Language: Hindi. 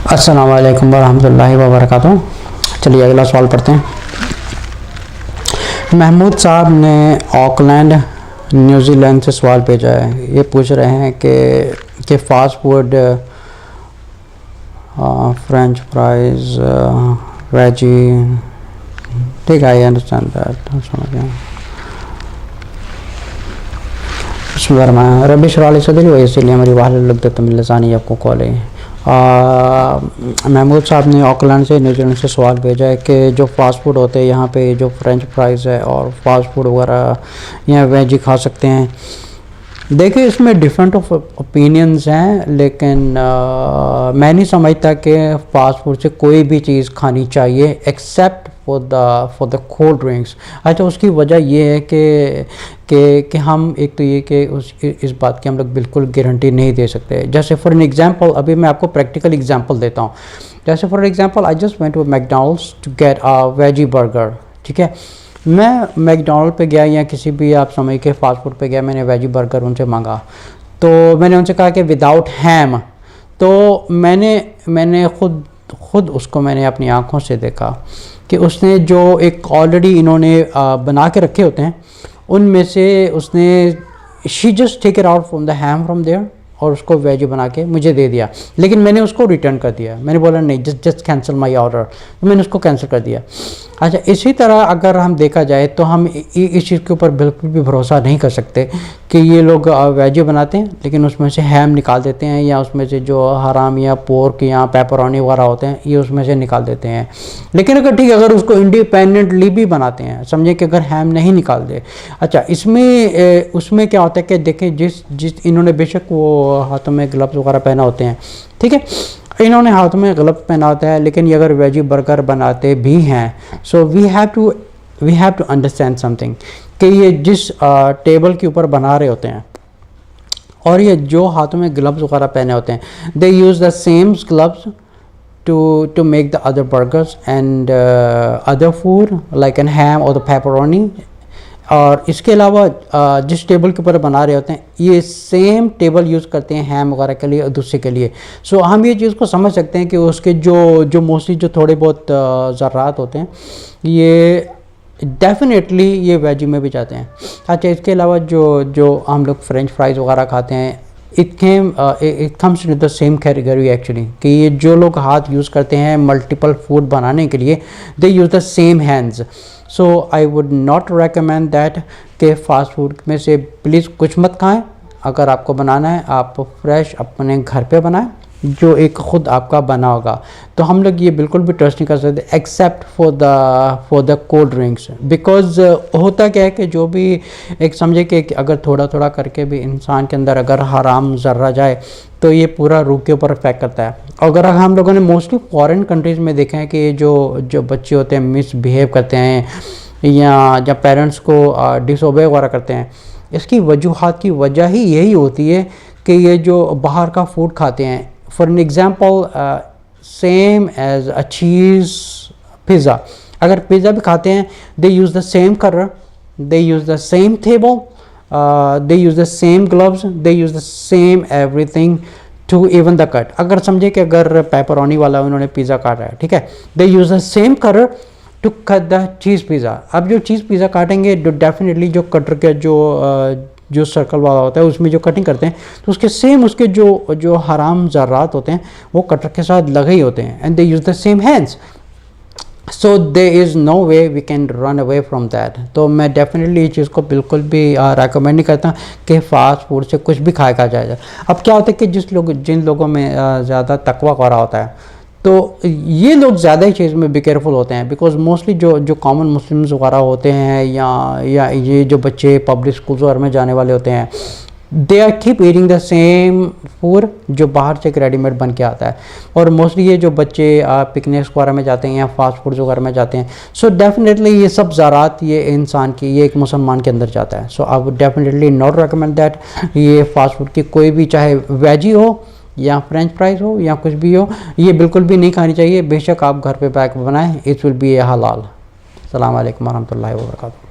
अस्सलाम वालेकुम वरहमतुल्लाहि वबरकातुहू। चलिए अगला सवाल पढ़ते हैं। महमूद साहब ने ऑकलैंड न्यूजीलैंड से सवाल भेजा है। ये पूछ रहे हैं कि fast food, French fries, veggie, ठीक है, आई अंडरस्टैंड दैट, समझ गया। रबी शराल सदरी वही इसीलिए हमारी वाहिद लगता मिलसानी आपको कॉल है। महमूद साहब ने ऑकलैंड से न्यूजीलैंड से सवाल भेजा है कि जो फ़ास्ट फूड होते हैं यहाँ पे, जो फ्रेंच फ्राइज़ है और फास्ट फूड वगैरह यहाँ वेजी खा सकते हैं। देखिए इसमें डिफरेंट ऑफ ओपिनियंस हैं, लेकिन मैं नहीं समझता कि फ़ास्ट फूड से कोई भी चीज़ खानी चाहिए except for the cold drinks. अच्छा, उसकी वजह ये है कि हम एक तो ये कि इस बात की हम लोग बिल्कुल गारंटी नहीं दे सकते। जैसे फॉर एन एग्जांपल, अभी मैं आपको प्रैक्टिकल एग्जांपल देता हूँ। जैसे for example I just went to McDonald's to get a veggie burger. ठीक है, मैं मैकडॉनल्ड पे गया या किसी भी आप समझ के फास्ट फूड पे गया, मैंने वेजी बर्गर उनसे मांगा, तो मैंने उनसे कहा कि विदाउट हैम। तो मैंने खुद उसको मैंने अपनी आंखों से देखा कि उसने जो एक ऑलरेडी इन्होंने बना के रखे होते हैं उनमें से उसने she just take it out from the ham from there और उसको वेज बना के मुझे दे दिया। लेकिन मैंने उसको रिटर्न कर दिया, मैंने बोला नहीं, जस्ट कैंसिल माय ऑर्डर, तो मैंने उसको कैंसिल कर दिया। अच्छा, इसी तरह अगर हम देखा जाए तो हम इस चीज़ के ऊपर बिल्कुल भी भरोसा नहीं कर सकते कि ये लोग वेज बनाते हैं लेकिन उसमें से हैम निकाल देते हैं, या उसमें से जो हराम या पोर्क या पेपरोनी वगैरह होते हैं ये उसमें से निकाल देते हैं। लेकिन अगर ठीक है, अगर उसको इंडिपेंडेंटली भी बनाते हैं, समझे कि अगर हैम नहीं निकाल दे। अच्छा, इसमें उसमें क्या होता है कि देखें जिस इन्होंने बेशक वो हाथों में ग्लव्स वगैरह पहना होते हैं, ठीक है, इन्होंने हाथों में ग्लव्स पहना होता है, लेकिन ये अगर वेजी बर्गर बनाते भी हैं, so we have to understand something कि ये जिस टेबल के ऊपर बना रहे होते हैं और ये जो हाथों में ग्लव्स वगैरह पहने होते हैं, they use the same gloves to make the other burgers and other food like an ham or the pepperoni। और इसके अलावा जिस टेबल के ऊपर बना रहे होते हैं ये सेम टेबल यूज़ करते हैं हैम वगैरह के लिए और दूसरे के लिए। सो हम ये चीज़ को समझ सकते हैं कि उसके जो मोस्टली जो थोड़े बहुत ज़रात होते हैं ये डेफिनेटली ये वेजी में भी जाते हैं। अच्छा, इसके अलावा जो हम लोग फ्रेंच फ्राइज़ वगैरह खाते हैं, it comes to the same category actually, कि ये जो लोग हाथ यूज़ करते हैं मल्टीपल फूड बनाने के लिए, they use the same hands. So I would not recommend that कि फ़ास्ट फूड में से प्लीज़ कुछ मत खाएं। अगर आपको बनाना है आप फ्रेश अपने घर पे बनाएं, जो एक ख़ुद आपका बना होगा। तो हम लोग ये बिल्कुल भी ट्रस्ट नहीं कर सकते except for the cold drinks, because होता क्या है कि जो भी एक समझे कि अगर थोड़ा थोड़ा करके भी इंसान के अंदर अगर हराम ज़र्रा जाए तो ये पूरा रूह के ऊपर इफेक्ट करता है। अगर हम लोगों ने मोस्टली फॉरेन कंट्रीज़ में देखा है कि जो बच्चे होते हैं मिसबिहेव करते हैं या जब पेरेंट्स को डिसओबे वगैरह करते हैं, इसकी वजूहात की वजह ही यही होती है कि ये जो बाहर का फूड खाते हैं। For an example, same as a cheese pizza, अगर पिज़्ज़ा भी खाते हैं they use the same colour, they use the same table, they use the same gloves, they use the same everything to even the cut. अगर समझे कि अगर पेपरोनी वाला उन्होंने पिज़्ज़ा काटा है, ठीक है, they use the same colour to cut the cheese pizza. अब जो चीज़ पिज़्ज़ा काटेंगे डेफिनेटली जो कटर के जो सर्कल वाला होता है उसमें जो कटिंग करते हैं तो उसके सेम उसके जो हराम ज़र्रात होते हैं वो कटर के साथ लगे ही होते हैं, and they use the same hands. So there is no way we can run away from that. तो मैं डेफिनेटली इस चीज़ को बिल्कुल भी रेकमेंड नहीं करता कि फ़ास्ट फूड से कुछ भी खाया जाए। अब क्या होता है कि जिन लोगों में ज़्यादा तकवा करा होता है तो ये लोग ज़्यादा ही चीज़ में भी केयरफुल होते हैं, बिकॉज मोस्टली जो कॉमन मुस्लिम्स वगैरह होते हैं या ये जो बच्चे पब्लिक स्कूल्स वगैरह में जाने वाले होते हैं, they are keep eating the same food जो बाहर से एक रेडीमेड बन के आता है। और मोस्टली ये जो बच्चे पिकनिक्स वगैरह में जाते हैं या फास्ट फूड्स वगैरह में जाते हैं, सो डेफिनेटली ये सब ज़रात ये इंसान की, ये एक मुसलमान के अंदर जाता है। So I would definitely not recommend that ये फास्ट फूड की कोई भी, चाहे वेजी हो या फ्रेंच फ्राइज़ हो या कुछ भी हो, ये बिल्कुल भी नहीं खानी चाहिए। बेशक आप घर पे पैक बनाएं, इट विल बी ए हलाल। अस्सलाम वालेकुम वरहमतुल्लाहि वबरकातुहू।